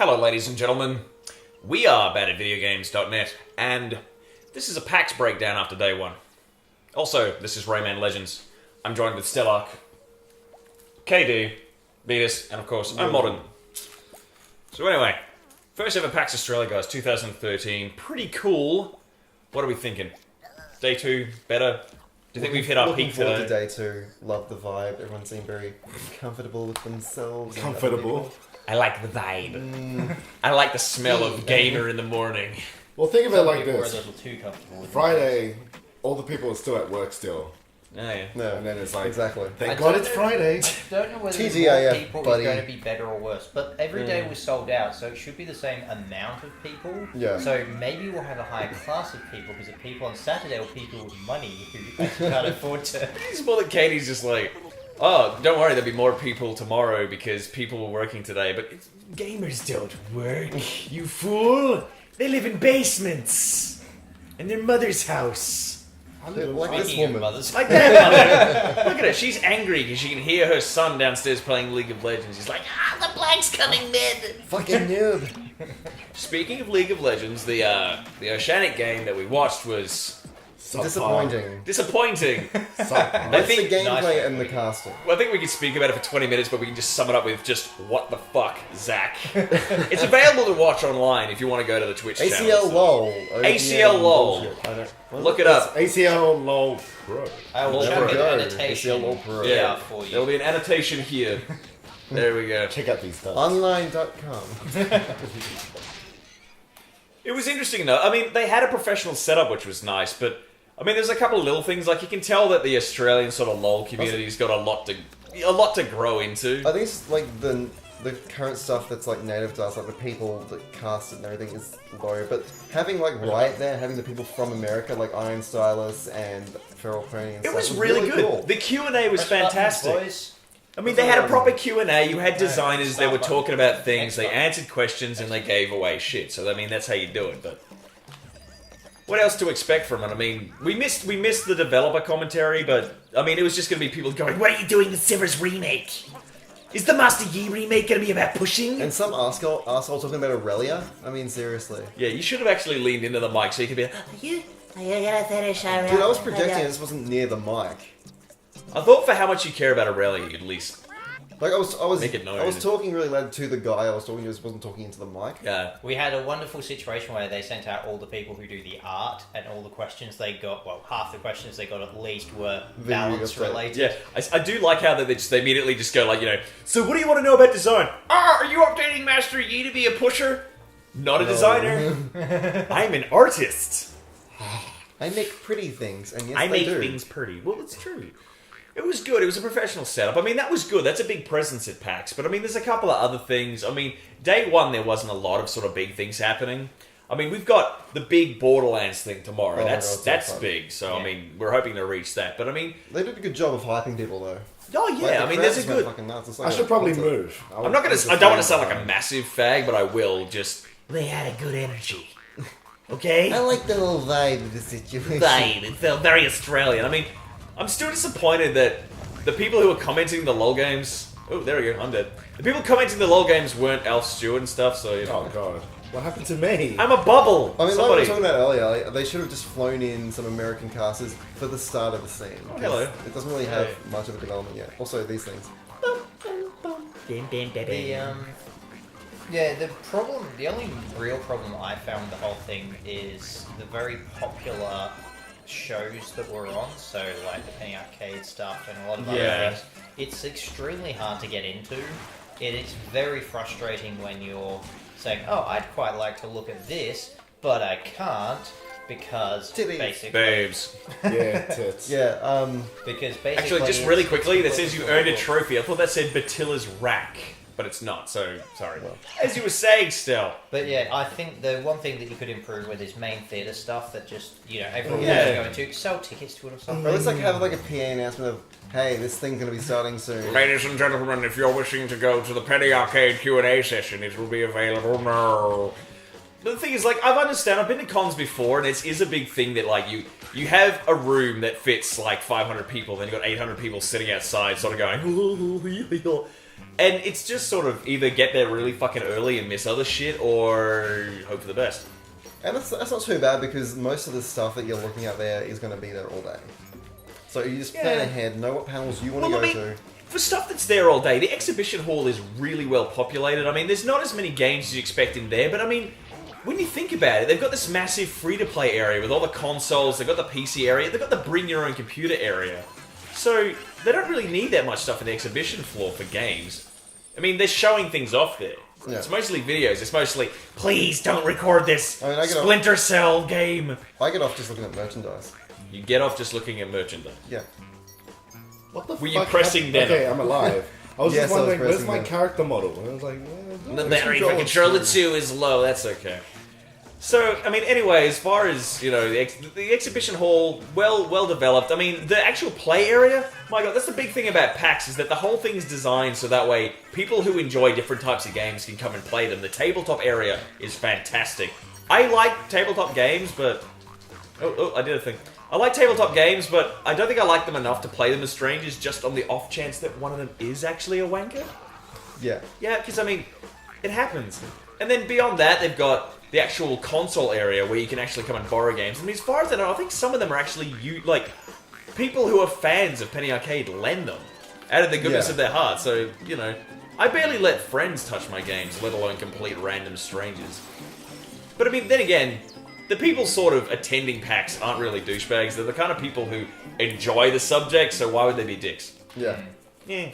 Hello, ladies and gentlemen. We are badatvideogames.net, and this is a PAX breakdown after day one. Also, this is Rayman Legends. I'm joined with Stellark, KD, Beatus, and of course, I'm Modern. So anyway, first ever PAX Australia, guys, 2013. Pretty cool. What are we thinking? Day two, better? Do you think we've hit our peak today? Looking forward to day two. Love the vibe. Everyone seemed very comfortable with themselves. Comfortable. I like the vibe. I like the smell of gamer in the morning. Well, think of it like People were a this. little too comfortable. Friday, all the people are still at work still. Oh, yeah. No, And then it's like, exactly. thank God it's Friday. I don't know whether TGIF, more people buddy. is going to be better or worse, but every day was sold out, so it should be the same amount of people. Yeah. So maybe we'll have a higher class of people, because the people on Saturday are people with money who actually can't afford to. It's more that Katie's just like, oh, don't worry, there'll be more people tomorrow because people were working today, but gamers don't work, you fool. They live in basements. In their mother's house. Like this Speaking of woman. mothers, Like that mother. Look at her, she's angry because she can hear her son downstairs playing League of Legends. He's like, the blank's coming mid. Fucking noob. Speaking of League of Legends, the Oceanic game that we watched was Disappointing. disappointing. Subpar. I It's the think gameplay and the casting. Well, I think we could speak about it for 20 minutes, but we can just sum it up with just, what the fuck, Zach? It's available to watch online if you want to go to the Twitch channel. ACL LOL. ACL LOL. Look Look it up. ACL LOL Pro. I will Lol check Pro. an Go. annotation ACL Lol Pro. Yeah, for you. there'll be an annotation here. There we go. Check out these stuff. Online.com. It was interesting, though. I mean, they had a professional setup, which was nice, but, I mean, there's a couple of little things. Like, you can tell that the Australian sort of LOL community's got a lot to grow into. I think it's like the current stuff that's like native to us, like the people that cast it and everything is low. But having like Riot there, having the people from America like Iron Stylus and Feral Pony and It stuff was really good. cool. The Q&A was Press buttons, fantastic. boys. I mean, they had a proper Q&A. You had No, designers. They were start talking button. about things. Next They button. answered questions and they gave away shit. So I mean, that's how you do it. But what else to expect from it? I mean, we missed the developer commentary, but I mean, it was just going to be people going, "What are you doing with Sever's remake? Is the Master Yi remake going to be about pushing?" And some arsehole talking about Aurelia. I mean, seriously. Yeah, you should have actually leaned into the mic so you could be. Are you gonna finish our Dude, I was projecting. I just wasn't near the mic. I thought for how much you care about Aurelia, you'd at least. Like I was Make it known. I was talking really loud to the guy I was talking to, just wasn't talking into the mic. Yeah. We had a wonderful situation where they sent out all the people who do the art, and all the questions they got, well, half the questions they got at least were Video balance update. related. Yeah, I do like how they immediately just go like, so what do you want to know about design? Are you updating Master Yi to be a pusher? Not a designer. I'm an artist. I make pretty things, and yes, I they make do. things pretty. Well, it's true. It was good. It was a professional setup. I mean, that was good. That's a big presence at PAX. But I mean, there's a couple of other things. I mean, day one, there wasn't a lot of sort of big things happening. I mean, we've got the big Borderlands thing tomorrow. Oh my that's God, so that's fun. big. So, Yeah. I mean, we're hoping to reach that. But I mean, They did a good job of hyping people, though. oh Like, yeah. the I mean, crowd there's a just went good... fucking nuts. It's I like should probably what's it? move. I'm not gonna... I don't want to sound like a massive fag, but I will just... They had a good energy. Okay? I like the little vibe of the situation. Vibe. It felt very Australian. I mean, I'm still disappointed that the people who were commenting the LOL games... Oh, there we go. I'm dead. The people commenting the LOL games weren't Alf Stewart and stuff, so, you know... Oh god. What happened to me? I'm a bubble! I mean, like we Somebody... were talking about earlier, like, they should have just flown in some American casters for the start of the scene. Oh, 'cause hello. It doesn't really have much of a development yet. Also, these things. Yeah, the only real problem I found with the whole thing is the very popular shows that were on, so like the Penny Arcade stuff and a lot of other Yeah. things. It's extremely hard to get into. It is very frustrating when you're saying, oh, I'd quite like to look at this, but I can't because Titties. basically... Babes. Yeah, tits. Yeah, Because basically... Actually, just it's- really it's quickly, that says you earned a completely- trophy. I thought that said Batilla's rack, but it's not, so sorry. As you were saying, still. But yeah, I think the one thing that you could improve with is main theatre stuff that just, everyone Yeah. wants to go to. Sell tickets to it or something. or let's like have like a PA announcement of, hey, this thing's gonna be starting soon. Ladies and gentlemen, if you're wishing to go to the Penny Arcade Q&A session, it will be available now. But the thing is, like, I've been to cons before, and it is a big thing that, like, you have a room that fits, like, 500 people, then you've got 800 people sitting outside sort of going, and it's just sort of either get there really fucking early and miss other shit, or hope for the best. And that's not too bad because most of the stuff that you're looking at there is going to be there all day. So you just plan ahead, know what panels you want to go to. For stuff that's there all day, the exhibition hall is really well populated. I mean, there's not as many games as you expect in there, but I mean, when you think about it, they've got this massive free-to-play area with all the consoles, they've got the PC area, they've got the bring-your-own-computer area. So, they don't really need that much stuff in the exhibition floor for games. I mean, they're showing things off there. Yeah. It's mostly videos, it's mostly, please don't record this I mean, I get Splinter Cell game. I get off just looking at merchandise. You get off just looking at merchandise. Yeah. What the Were fuck? you pressing down? Okay, I'm alive. I was Yes, just I was wondering, where's pressing my down. character model? And I was like, The battery for controller 2 is low, that's okay. So, I mean, anyway, as far as, you know, the exhibition hall, well developed. I mean, the actual play area, my god, that's the big thing about PAX, is that the whole thing is designed so that way people who enjoy different types of games can come and play them. The tabletop area is fantastic. I like tabletop games, but... Oh, I did a thing. I like tabletop games, but I don't think I like them enough to play them as strangers, just on the off chance that one of them is actually a wanker. Yeah. Yeah, because, I mean, it happens. And then beyond that, they've got the actual console area where you can actually come and borrow games. I mean, as far as I know, I think some of them are actually, people who are fans of Penny Arcade lend them out of the goodness of their heart. So, you know, I barely let friends touch my games, let alone complete random strangers. But, I mean, then again, the people sort of attending PAX aren't really douchebags. They're the kind of people who enjoy the subject, so why would they be dicks? Yeah. Yeah.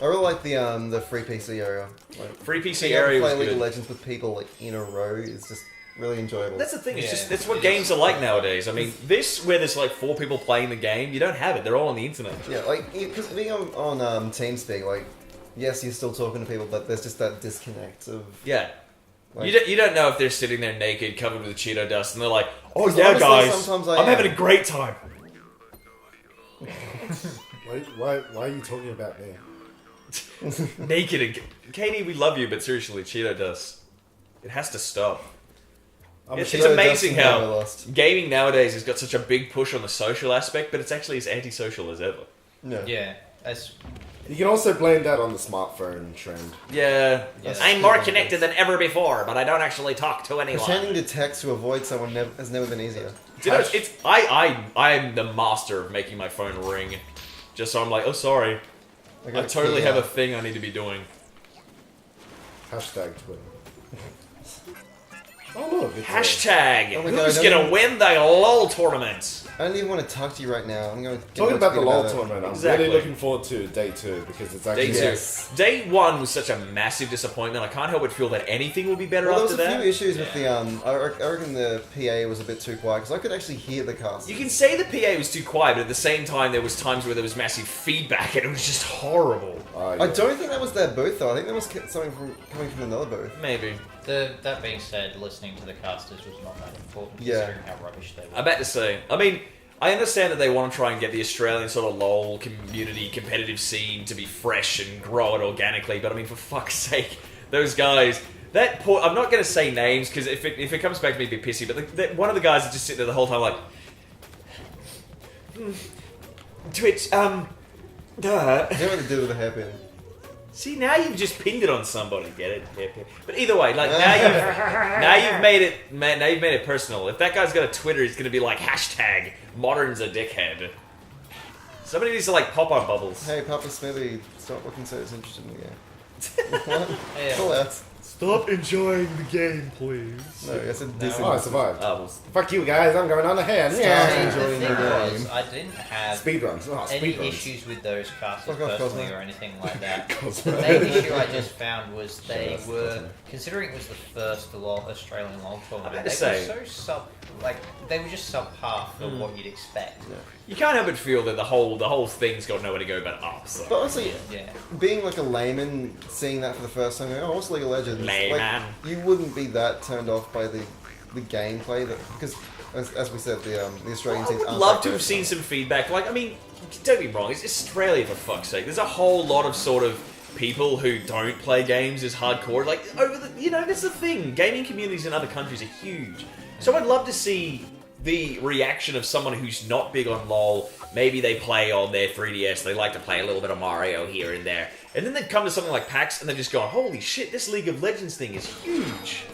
I really like the free PC area. Like, Free PC being able to area was play League of good. Legends with people like in a row is just really enjoyable. That's the thing, it's Yeah, just, that's what it games is. are like nowadays. I mean, this, where there's like 4 people playing the game, you don't have it. They're all on the internet. Yeah, like because being on TeamSpeak, like yes, you're still talking to people, but there's just that disconnect of Yeah. like, You don't know if they're sitting there naked, covered with Cheeto dust, and they're like, oh Because yeah, honestly, guys, sometimes I I'm am. having a great time. why are you talking about me? Naked and... Katie, we love you, but seriously, Cheeto dust. It has to stop. It's Cheeto amazing dust and how Wanderlust. gaming nowadays has got such a big push on the social aspect, but it's actually as antisocial as ever. Yeah. Yeah, that's You can also blame that on the smartphone trend. Yeah. That's I'm true. more connected than ever before, but I don't actually talk to anyone. Pretending to text to avoid someone has never been easier. Do you know, I'm the master of making my phone ring. Just so I'm like, oh sorry. I got a totally key have a out. thing I need to be doing. Hashtag Twitter. Oh look, it's Hashtag, Oh my God, who's I don't gonna even- win the LOL tournament? I don't even want to talk to you right now. I'm going to talking about the LOL it. tournament. I'm Exactly. really looking forward to day 2 because it's actually Day 2. Yes. Day 1 was such a massive disappointment. I can't help but feel that anything will be better Well, there after was a that. few issues with the I reckon the PA was a bit too quiet because I could actually hear the cast. You can say the PA was too quiet, but at the same time there was times where there was massive feedback and it was just horrible. I yeah. don't think that was their booth though. I think that was something coming from another booth. Maybe. that being said, listening to the casters was not that important Yeah. considering how rubbish they were. I'm about to say, I mean, I understand that they want to try and get the Australian sort of LOL community competitive scene to be fresh and grow it organically, but I mean, for fuck's sake, those guys, I'm not going to say names, because if it comes back to me, I'd be pissy, but one of the guys is just sitting there the whole time like, Twitch, You know what to do with the hairpin. see, now you've just pinned it on somebody, get it? Yeah. But either way, like, now you've made it personal. If that guy's got a Twitter, he's going to be like, hashtag, modern's a dickhead. Somebody needs to, like, pop our bubbles. Hey, Papa Smithy, stop looking so interested in the game. What? Yeah. Pull out. Stop enjoying the game, please. No, I said No. Oh, I survived. Oh, well, Fuck you guys, I'm going on ahead. See, Yeah. the enjoying thing the was, game. I didn't have Speedruns. Oh, any speedruns. issues with those casters Fuck off, personally Cosmo. or anything like that. Cosmo. The main issue I just found was they Shut up, were, Cosmo. considering it was the first Australian LOL tournament, I they had to were so they were just subpar for what you'd expect. you can't help but feel that the whole thing's got nowhere to go but up. So. But honestly, Yeah. being like a layman, seeing that for the first time, going, oh, what's League of Legends? Layman. Like, you wouldn't be that turned off by the gameplay because, as we said, the Australian I teams would aren't love that to have good. seen some feedback. Like, I mean, don't be wrong, it's Australia for fuck's sake. There's a whole lot of sort of people who don't play games as hardcore. Like, that's the thing. Gaming communities in other countries are huge. So I'd love to see the reaction of someone who's not big on LoL. Maybe they play on their 3DS, they like to play a little bit of Mario here and there. And then they'd come to something like PAX and they're just going, holy shit, this League of Legends thing is huge.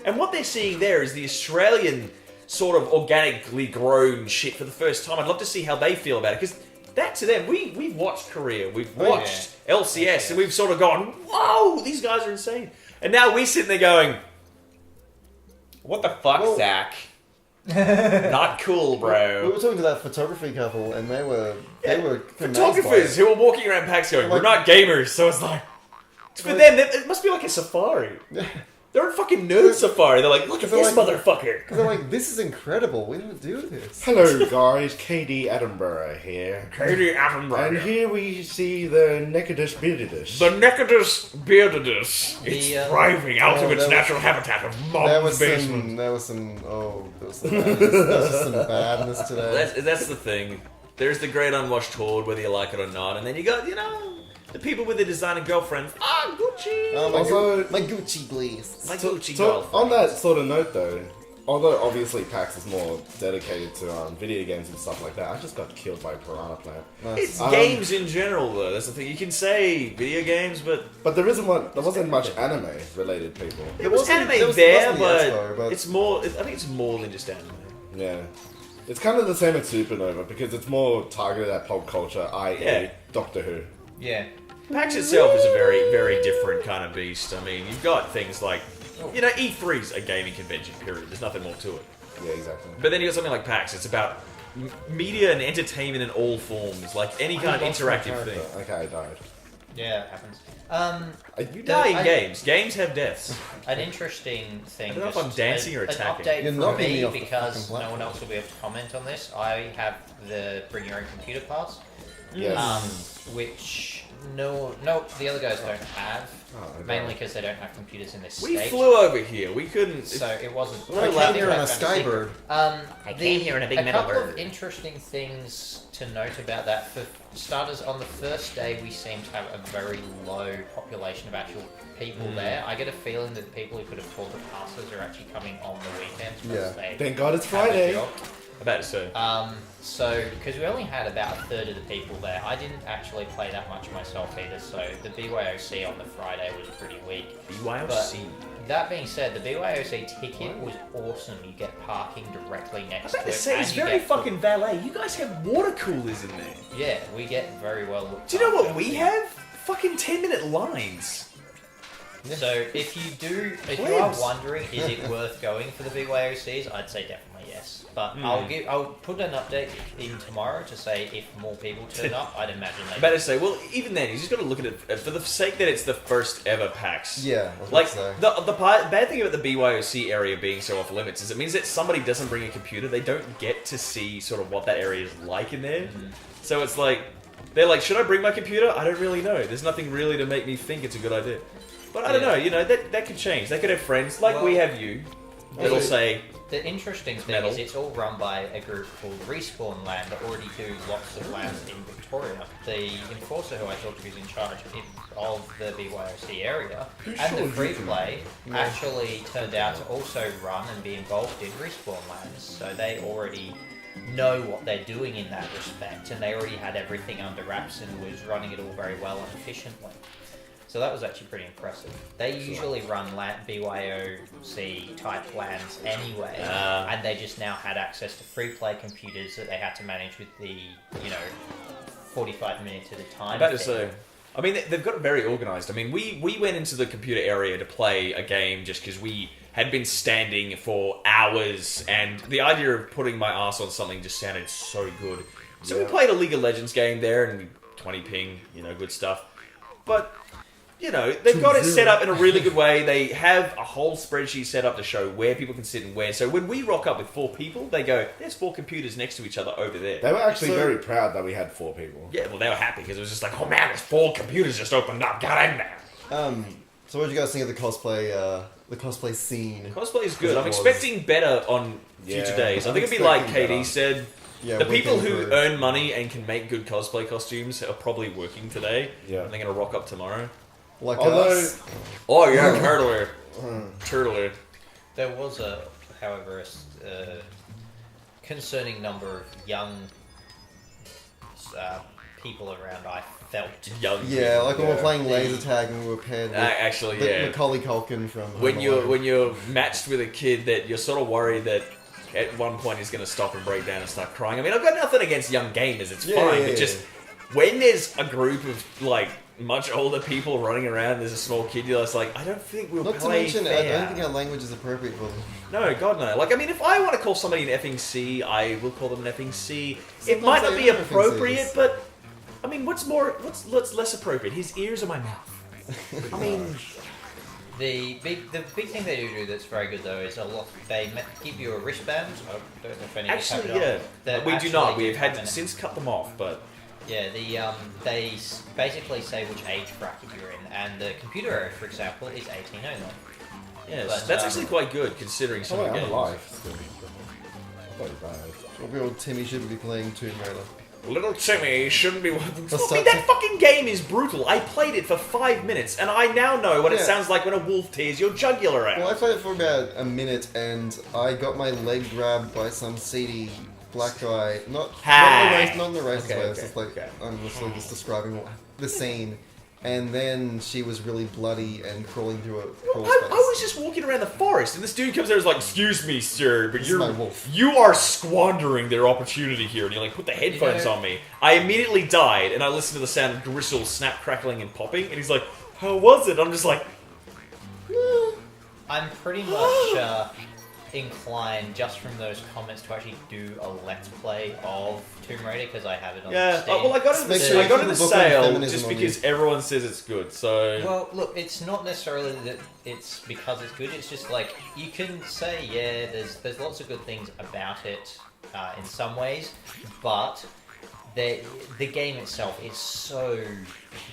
And what they're seeing there is the Australian sort of organically grown shit for the first time. I'd love to see how they feel about it, because that to them, we've watched Korea, we've watched LCS, and we've sort of gone, whoa, these guys are insane. And now we're sitting there going, what the fuck, Zach? Not cool, bro. We were talking to that photography couple, and they were photographers who are walking around PAX going, we're not gamers, so it's like, for them, it must be like a safari. They're a fucking nerd safari. They're like, look at this motherfucker. Because they're like, this is incredible. We don't do this. Hello guys, KD Attenborough here. KD Attenborough. And here we see the Necodus beardedus. The Necodus beardedus. It's thriving out of its there natural habitat of There mom's was basement. there was some badness today. That's the thing. There's the great unwashed horde, whether you like it or not, and then you got, the people with the designer girlfriends. Ah, Gucci! My Gucci, please. My Gucci So, girlfriend. on that sort of note though, although obviously PAX is more dedicated to video games and stuff like that, I just got killed by a piranha plant. It's games in general, though. That's the thing. You can say video games, but But there wasn't much anime related people. there was wasn't- anime there was- there, there wasn't the expo, but- it's more. I think it's more than just anime. Yeah. It's kind of the same as Supernova because it's more targeted at pop culture, i.e. Yeah. Doctor Who. Yeah. PAX itself is a very, very different kind of beast. I mean, you've got things like, E3's a gaming convention, period. There's nothing more to it. Yeah, exactly. But then you got something like PAX. It's about media and entertainment in all forms, like any kind of interactive thing. Okay, I died. Yeah, it happens. You die in games. Games have deaths. An interesting thing. I don't know if I'm just dancing or an attacking. update You're for knocking me me off the because fucking no one else will be able to comment on this. I have the bring your own computer pass, Yes. which no, the other guys don't have. Oh, Mainly because they don't have computers in this We state. flew over here. We couldn't. So it wasn't. I came here on a Skybird. I came here in a big metal couple bird. of interesting things to note about that. For starters, on the first day, we seem to have a very low population of actual people there. I get a feeling that the people who could afford the passes are actually coming on the weekends. Yeah. They Thank God it's have a Friday. job. about to say. So, because we only had about a third of the people there, I didn't actually play that much myself either, so the BYOC on the Friday was pretty weak. BYOC. That being said, the BYOC ticket was awesome. You get parking directly I next was to about it. to say, it's and you very get fucking valet. You guys have water coolers in there. Yeah, we get very well looked Do you know what after. we have? Fucking 10-minute lines. So if you are Plebs. wondering, is it worth going for the BYOCs? I'd say definitely yes. But I'll put an update in tomorrow to say if more people turn up. I'd imagine they. I'm about to say, well, even then, you just got to look at it for the sake that it's the first ever PAX. Yeah, I was Like, gonna say. the bad thing about the BYOC area being so off limits is it means that somebody doesn't bring a computer, they don't get to see sort of what that area is like in there. So it's like, they're like, should I bring my computer? I don't really know. There's nothing really to make me think it's a good idea. But I don't know, that could change. They could have friends, like we have you, that'll say, The interesting thing Metal. is it's all run by a group called Respawn Land that already do lots of lands in Victoria. The enforcer who I talked to is in charge of the BYOC area, and the free play actually turned out to also run and be involved in Respawn Lands, so they already know what they're doing in that respect, and they already had everything under wraps and was running it all very well and efficiently. So that was actually pretty impressive. They usually run BYOC type lands anyway, and they just now had access to free play computers that they had to manage with the 45 minutes at a time. I'm about to thing. say, I mean, they've got it very organised. I mean, we went into the computer area to play a game just because we had been standing for hours, and the idea of putting my ass on something just sounded so good. So we played a League of Legends game there, and 20 ping, good stuff. But, they've got it set up in a really good way. They have a whole spreadsheet set up to show where people can sit and where. So when we rock up with 4 people, they go, there's 4 computers next to each other over there. They were actually very proud that we had 4 people. Yeah, well, they were happy because it was just like, oh man, there's 4 computers just opened up. Get in there. So what did you guys think of the cosplay scene? Cosplay is good. It I'm was- expecting better on future Yeah, days. I I'm think it'd be like expecting KD better. said. Yeah, The people working who for- earn money and can make good cosplay costumes are probably working today. Yeah. And they're going to rock up tomorrow. Like Although, us. Oh yeah, totally. There was however, concerning number of young people around. I felt Young. Yeah, like when we're playing The- laser tag and we were paired with Actually, the yeah. Macaulay Culkin from When Home you're Alone. matched with a kid that you're sort of worried that at one point he's going to stop and break down and start crying. I mean, I've got nothing against young gamers. It's Yeah, fine, yeah, but yeah. just when there's a group of like much older people running around, and there's a small kid. You're just like, I don't think we'll Not to play mention, fair. I don't think our language is appropriate for them. No, God no. Like, I mean, if I want to call somebody an effing C, I will call them an effing C. It Sometimes might not they be are effing appropriate, Cs. but I mean, what's less appropriate? His ears or my mouth? I mean, the big thing they do that's very good though is a lot. They give you a wristband. I don't know if any of you have actually, it on. yeah, That we do actually not. We give have had them an- since cut them off, but Yeah, they basically say which age bracket you're in, and the computer area, for example, is 18 only. yes, But, that's actually quite good considering some oh, of wait, the I'm games. alive still. Not bad. Well, old Timmy should be playing Tomb Raider. Little Timmy shouldn't be. I mean, start that fucking game is brutal. I played it for 5 minutes, and I now know what it Yeah. sounds like when a wolf tears your jugular out. Well, I played it for about a minute, and I got my leg grabbed by some seedy black guy. Not Hi. in the racist Okay, way. It's okay, just like okay. I'm literally just describing the scene. And then she was really bloody and crawling through a crawl I space. was just walking around the forest, and this dude comes there and is like, "Excuse me, sir, but This is my wolf." you are squandering their opportunity here." And you're like, "Put the headphones know- on me." I immediately died, and I listened to the sound of gristle snap, crackling, and popping. And he's like, "How was it?" I'm just like, I'm pretty much inclined, just from those comments, to actually do a let's play of Tomb Raider because I have it on "Yeah." Steam. Well, I got it. Make sure I you got keep it the the book on sale feminism just on because everyone says it's good. So Well, look, it's not necessarily that it's because it's good. It's just like you can say, yeah, there's lots of good things about it in some ways, but the game itself is so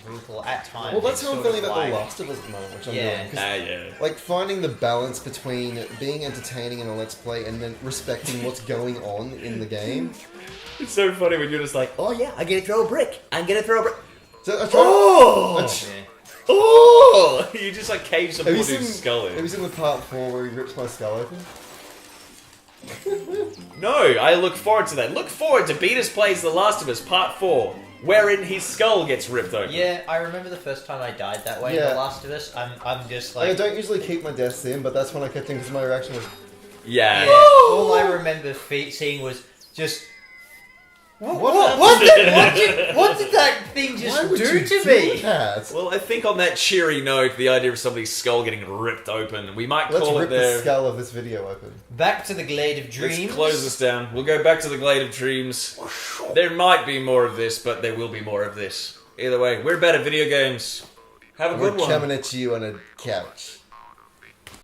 brutal at times. Well, that's It's how I'm sort of feeling about like- The Last of Us at the moment, which I'm Yeah. doing. 'cause, yeah. like, finding the balance between being entertaining in a Let's Play and then respecting what's going on in the game. It's so funny when you're just like, "Oh yeah, I'm gonna throw a brick. I'm gonna throw a brick." So I tried, Oh! Yeah. Oh! You just like cave some have poor you seen dude's skull Have you in. seen the part 4 where he rips my skull open? No, I look forward to that. Look forward to Beatus Plays The Last of Us Part 4, wherein his skull gets ripped open. Yeah, I remember the first time I died that way in Yeah. The Last of Us. I'm just Like, I like, don't usually keep my deaths in, but that's when I kept in because my reaction was, Yeah. yeah, all I remember seeing was just. What did that thing why just would do you to do me? that? Well, I think on that cheery note, the idea of somebody's skull getting ripped open, we might Let's call it rip the there. skull of this video open. Back to the Glade of Dreams. Let's close this down. We'll go back to the Glade of Dreams. There might be more of this, but there will be more of this. Either way, we're better at video games. Have a We're good one. coming at you on a couch.